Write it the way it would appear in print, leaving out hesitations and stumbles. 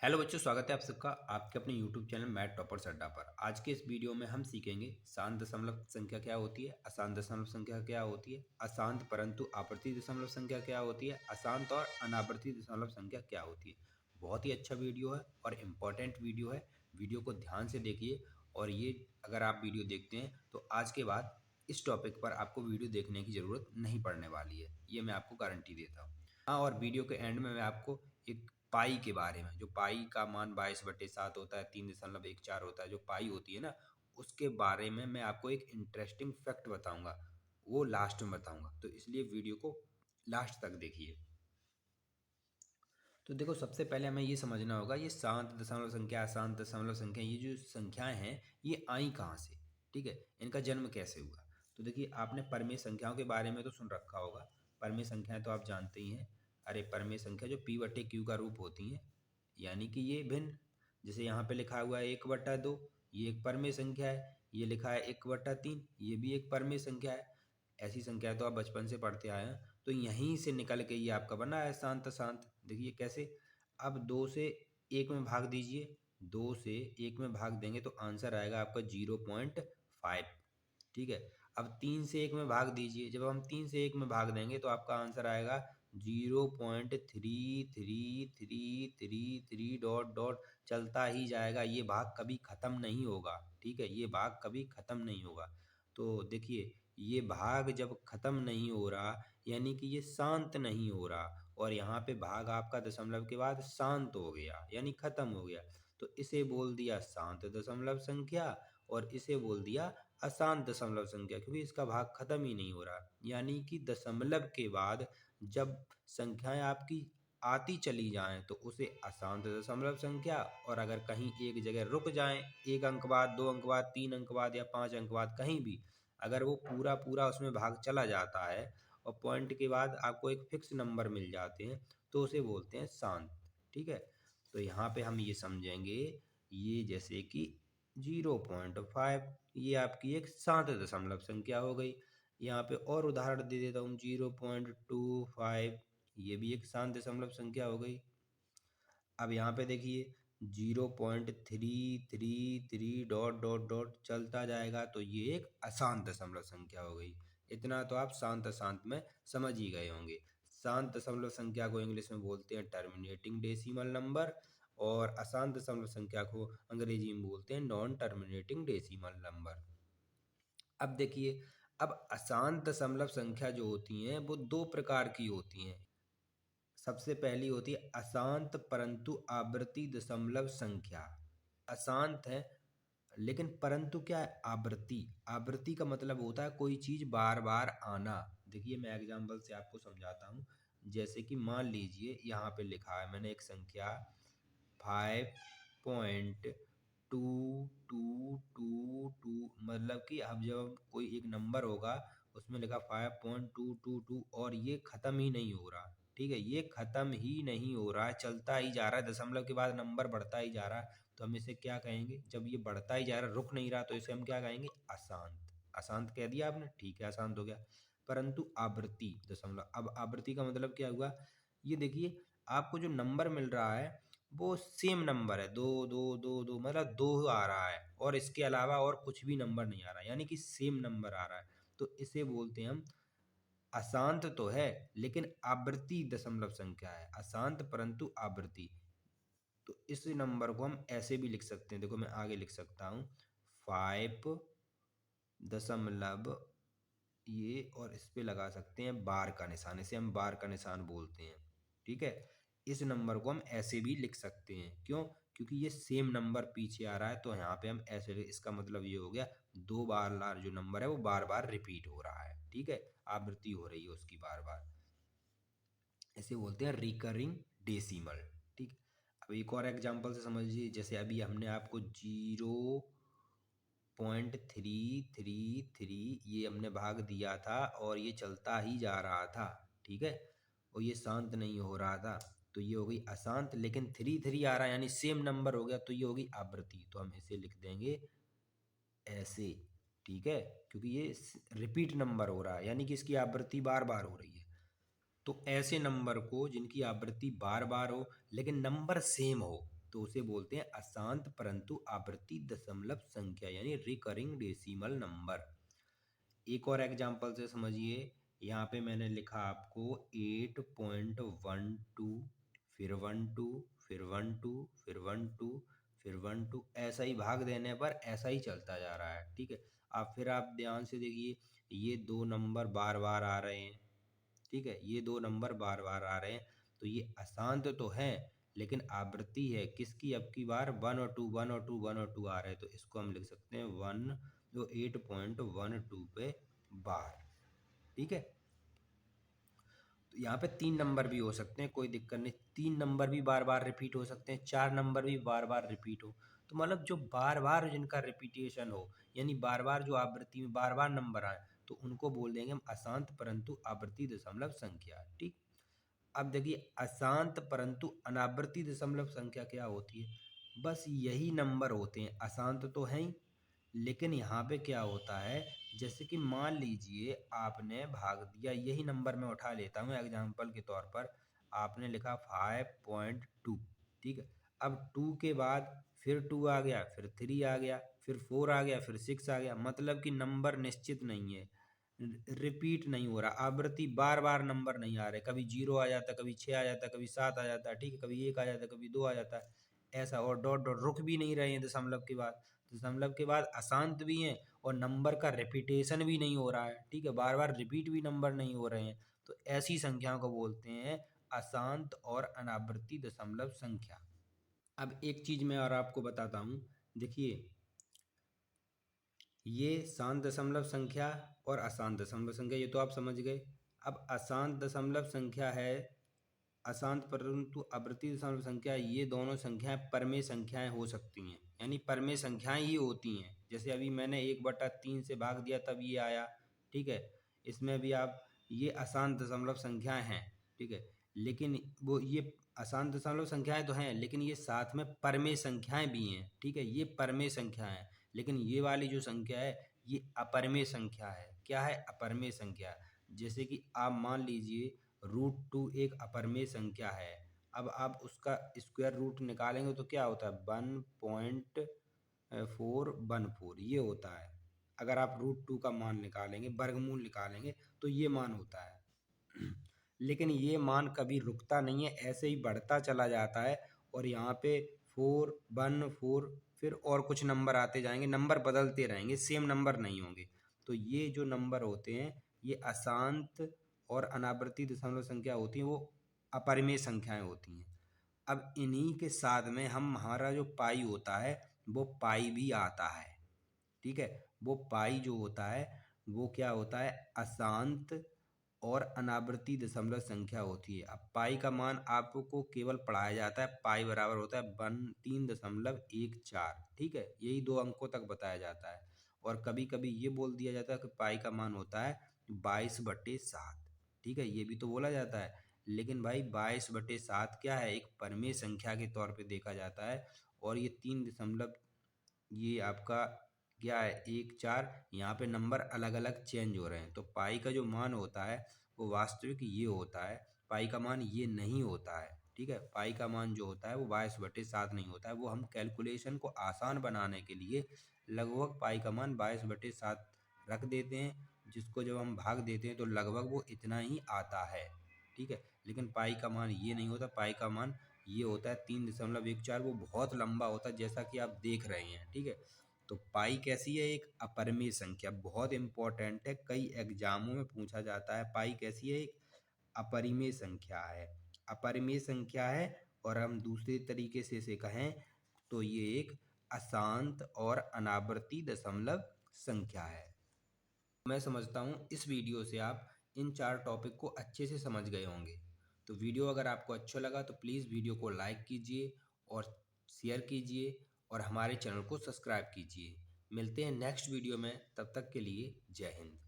Hello बच्चों, स्वागत है आप सबका आपके अपने यूट्यूब चैनल मैथ टॉपर्स अड्डा पर। आज के इस वीडियो में हम सीखेंगे शांत दशमलव संख्या क्या होती है, अशांत दशमलव संख्या क्या होती है, अशांत परंतु आवर्ती दशमलव संख्या क्या होती है, अशांत और अनावर्ती दशमलव संख्या क्या होती है। बहुत ही अच्छा वीडियो है और इम्पॉर्टेंट वीडियो है। वीडियो को ध्यान से देखिए और ये अगर आप वीडियो देखते हैं तो आज के बाद इस टॉपिक पर आपको वीडियो देखने की ज़रूरत नहीं पड़ने वाली है, ये मैं आपको गारंटी देता हूँ। हाँ, और वीडियो के एंड में मैं आपको एक पाई के बारे में, जो पाई का मान 22/7 होता है, 3.14 होता है, जो पाई होती है ना, उसके बारे में मैं आपको एक इंटरेस्टिंग फैक्ट बताऊंगा। वो लास्ट में बताऊंगा, तो इसलिए वीडियो को लास्ट तक देखिए। तो देखो, सबसे पहले हमें ये समझना होगा ये शांत दशमलव संख्या, अशांत दशमलव संख्या, ये जो संख्याएं हैं ये आई कहाँ से। ठीक है, इनका जन्म कैसे हुआ। तो देखिए, आपने परमेय संख्याओं के बारे में तो सुन रखा होगा। परमेय संख्याएं तो आप जानते ही हैं। अरे, परमेय संख्या जो P/Q का रूप होती हैं, यानी कि ये भिन्न। जैसे यहाँ पे लिखा हुआ है 1/2, ये एक परमेय संख्या है। ये लिखा है 1/3, ये भी एक परमेय संख्या है। ऐसी संख्या तो आप बचपन से पढ़ते आए हैं, तो यहीं से निकल के ये आपका बना है शांत शांत। देखिए कैसे। अब 2 से 1 में भाग दीजिए, 2 से 1 में भाग देंगे तो आंसर आएगा आपका 0.5। ठीक है। अब 3 से 1 में भाग दीजिए, जब हम 3 से 1 में भाग देंगे तो आपका आंसर आएगा 0.3333 डॉट डॉट चलता ही जाएगा। ये भाग कभी ख़त्म नहीं होगा। ठीक है, ये भाग कभी ख़त्म नहीं होगा। तो देखिए, ये भाग जब ख़त्म नहीं हो रहा, यानी कि ये शांत नहीं हो रहा, और यहाँ पे भाग आपका दशमलव के बाद शांत हो गया, यानी ख़त्म हो गया, तो इसे बोल दिया शांत दशमलव संख्या, और इसे बोल दिया अशांत दशमलव संख्या, क्योंकि इसका भाग खत्म ही नहीं हो रहा। यानी कि दशमलव के बाद जब संख्याएं आपकी आती चली जाएं तो उसे अशांत दशमलव संख्या, और अगर कहीं एक जगह रुक जाएं, 1 अंक बाद, 2 अंक बाद, 3 अंक बाद या 5 अंक बाद, कहीं भी अगर वो पूरा पूरा उसमें भाग चला जाता है और पॉइंट के बाद आपको एक फिक्स नंबर मिल जाते हैं, तो उसे बोलते हैं शांत। ठीक है, तो यहाँ पे हम ये समझेंगे, ये जैसे कि 0.5, ये आपकी एक शांत दशमलव संख्या हो गई। यहाँ पे और उदाहरण दे देता हूँ, 0.25, ये भी एक शांत दशमलव संख्या हो गई। अब यहाँ पे देखिए 0.333 डॉट डॉट डॉट चलता जाएगा, तो ये एक अशांत दशमलव संख्या हो गई। इतना तो आप शांत अशांत में समझ ही गए होंगे। शांत दशमलव संख्या को इंग्लिश में बोलते हैं टर्मिनेटिंग डेसिमल नंबर, और अशांत दशमलव संख्या को अंग्रेजी में बोलते हैं नॉन टर्मिनेटिंग डेसिमल नंबर। अब देखिए, अब अशांत दशमलव संख्या जो होती हैं वो दो प्रकार की होती हैं। सबसे पहली होती है अशांत परंतु आवर्ती दशमलव संख्या। अशांत है, लेकिन परंतु क्या है, आवृत्ति। आवृत्ति का मतलब होता है कोई चीज बार बार आना। देखिए, मैं एग्जांपल से आपको समझाता हूँ। जैसे कि मान लीजिए यहाँ पे लिखा है मैंने एक संख्या 5.2222, मतलब कि अब जब कोई एक नंबर होगा उसमें लिखा 5.222 और ये खत्म ही नहीं हो रहा। ठीक है, ये खत्म ही नहीं हो रहा है, चलता ही जा रहा है, दशमलव के बाद नंबर बढ़ता ही जा रहा है, तो हम इसे क्या कहेंगे। जब ये बढ़ता ही जा रहा है, रुक नहीं रहा, तो इसे हम क्या कहेंगे, अशांत। अशांत कह दिया आपने, ठीक है, अशांत हो गया। परंतु आवृत्ति दशमलव, अब आवृत्ति का मतलब क्या हुआ, ये देखिए, आपको जो नंबर मिल रहा है वो सेम नंबर है, 2 2 2 2, मतलब 2 आ रहा है, और इसके अलावा और कुछ भी नंबर नहीं आ रहा, यानी कि सेम नंबर आ रहा है, तो इसे बोलते हैं हम अशांत तो है लेकिन आवृत्ति दशमलव संख्या है, अशांत परंतु आवृत्ति। तो इस नंबर को हम ऐसे भी लिख सकते हैं, देखो मैं आगे लिख सकता हूँ 5 दशमलव ये, और इस पे लगा सकते हैं बार का निशान, इसे हम बार का निशान बोलते हैं। ठीक है, इस नंबर को हम ऐसे भी लिख सकते हैं, क्यों, क्योंकि ये सेम नंबर पीछे आ रहा है, तो यहाँ पे हम ऐसे इसका मतलब ये हो गया 2 बार जो नंबर है वो बार बार रिपीट हो रहा है। ठीक है, आवृत्ति हो रही है उसकी बार बार, इसे बोलते हैं रिकरिंग डेसिमल। ठीक। अब एक और एग्जांपल से समझिए, जैसे अभी हमने आपको 0.333 ये हमने भाग दिया था और ये चलता ही जा रहा था। ठीक है, और ये शांत नहीं हो रहा था, तो ये हो गई अशांत, लेकिन 3 आ रहा है यानी सेम नंबर हो गया, तो ये होगी आवृत्ति, तो हम इसे लिख देंगे ऐसे। ठीक है, क्योंकि ये रिपीट नंबर हो रहा है, यानी कि इसकी आवृत्ति बार बार हो रही है। तो ऐसे नंबर को जिनकी आवृत्ति बार बार हो लेकिन नंबर सेम हो, तो उसे बोलते हैं अशांत परंतु आवर्ती दशमलव संख्या यानी रिकरिंग डेसिमल नंबर। एक और एग्जांपल से समझिए, यहाँ पे मैंने लिखा आपको 8.12, फिर 12, फिर 12, फिर 12, फिर 12, ऐसा ही भाग देने पर ऐसा ही चलता जा रहा है। ठीक है, अब फिर आप ध्यान से देखिए, ये दो नंबर बार बार आ रहे हैं। ठीक है, ये दो नंबर बार बार आ रहे हैं, तो ये अशांत तो है लेकिन आवृत्ति है किसकी, अब की बार 1 और 2, 1 और 2, 1 और 2 आ रहे हैं, तो इसको हम लिख सकते हैं 1 जो 8.12 पे बार। ठीक है, तो यहाँ पे 3 नंबर भी हो सकते हैं, कोई दिक्कत नहीं, 3 नंबर भी बार बार रिपीट हो सकते हैं, 4 नंबर भी बार बार रिपीट हो। तो मतलब जो बार बार जिनका रिपीटेशन हो, यानी बार बार जो आवृत्ति में बार बार नंबर आए, तो उनको बोल देंगे हम अशांत परंतु आवर्ती दशमलव संख्या। ठीक, अब देखिए अशांत परंतु अनावर्ती दशमलव संख्या क्या होती है, बस यही नंबर होते हैं, अशांत तो है ही, लेकिन यहाँ पे क्या होता है, जैसे कि मान लीजिए आपने भाग दिया, यही नंबर मैं उठा लेता हूँ एग्जाम्पल के तौर पर, आपने लिखा 5.2। ठीक है, अब 2 के बाद फिर 2 आ गया, फिर 3 आ गया, फिर 4 आ गया, फिर 6 आ गया, मतलब कि नंबर निश्चित नहीं है, रिपीट नहीं हो रहा, आवृत्ति बार बार नंबर नहीं आ रहे, कभी 0 आ जाता, कभी 6 आ जाता, कभी 7 आ जाता। ठीक है, कभी 1 आ जाता, कभी 2 आ जाता है, ऐसा, और डॉट डॉट रुक भी नहीं रहे हैं दशमलव के बाद, दशमलव के बाद अशांत भी हैं और नंबर का रिपीटेशन भी नहीं हो रहा है। ठीक है, बार बार रिपीट भी नंबर नहीं हो रहे हैं, तो ऐसी संख्याओं को बोलते हैं अशांत और अनावर्ती दशमलव संख्या। अब एक चीज मैं और आपको बताता हूँ, देखिए ये शांत दशमलव संख्या और अशांत दशमलव संख्या, ये तो आप समझ गए। अब अशांत दशमलव संख्या है, अशांत परंतु आवर्ती दशमलव संख्या, ये दोनों संख्याएं परमेय संख्याएं हो सकती हैं, यानी परमेय संख्याएं ही होती हैं। जैसे अभी मैंने 1/3 से भाग दिया तब ये आया। ठीक है, इसमें भी आप, ये अशांत दशमलव संख्याएं हैं। ठीक है, लेकिन वो ये अशांत दशमलव संख्याएं तो हैं, लेकिन ये साथ में परमेय संख्याएं भी हैं। ठीक है, ये परमेय संख्या है, लेकिन ये वाली जो संख्या है ये अपरमेय संख्या है। क्या है, अपरमेय संख्या। जैसे कि आप मान लीजिए √2 एक अपरमेय संख्या है, अब आप उसका स्क्वायर रूट निकालेंगे तो क्या होता है, 1.414 ये होता है। अगर आप √2 का मान निकालेंगे, वर्गमूल निकालेंगे, तो ये मान होता है। लेकिन ये मान कभी रुकता नहीं है, ऐसे ही बढ़ता चला जाता है, और यहाँ पे 414 फिर और कुछ नंबर आते जाएंगे, नंबर बदलते रहेंगे, सेम नंबर नहीं होंगे। तो ये जो नंबर होते हैं ये अशांत और अनावर्ती दशमलव संख्या होती हैं, वो अपरिमेय संख्याएं होती हैं। अब इन्हीं के साथ में हम, हमारा जो पाई होता है वो पाई भी आता है। ठीक है, वो पाई जो होता है वो क्या होता है, अशांत और अनावर्ती दशमलव संख्या होती है। अब पाई का मान आपको केवल पढ़ाया जाता है, पाई बराबर होता है 3.14। ठीक है, यही 2 अंकों तक बताया जाता है, और कभी कभी ये बोल दिया जाता है कि पाई का मान होता है 22/7। ठीक है, ये भी तो बोला जाता है, लेकिन भाई 22/7 क्या है, एक परमेय संख्या के तौर पे देखा जाता है, और ये 3 दशमलव, ये आपका क्या है, 1 4, यहाँ पे नंबर अलग अलग चेंज हो रहे हैं, तो पाई का जो मान होता है वो वास्तविक ये होता है, पाई का मान ये नहीं होता है। ठीक है, पाई का मान जो होता है वो 22/7 नहीं होता है, वो हम कैलकुलेशन को आसान बनाने के लिए लगभग पाई का मान 22/7 रख देते हैं, जिसको जब हम भाग देते हैं तो लगभग वो इतना ही आता है। ठीक है, लेकिन पाई का मान ये नहीं होता, पाई का मान ये होता है 3.14, वो बहुत लंबा होता है जैसा कि आप देख रहे हैं। ठीक है, तो पाई कैसी है, एक अपरिमेय संख्या, बहुत इंपॉर्टेंट है, कई एग्जामों में पूछा जाता है, पाई कैसी है, एक अपरिमेय संख्या है, अपरिमेय संख्या है। और हम दूसरे तरीके से इसे कहें तो ये एक अशांत और अनावर्ती दशमलव संख्या है। मैं समझता हूँ इस वीडियो से आप इन 4 टॉपिक को अच्छे से समझ गए होंगे। तो वीडियो अगर आपको अच्छा लगा तो प्लीज़ वीडियो को लाइक कीजिए और शेयर कीजिए, और हमारे चैनल को सब्सक्राइब कीजिए। मिलते हैं नेक्स्ट वीडियो में, तब तक के लिए जय हिंद।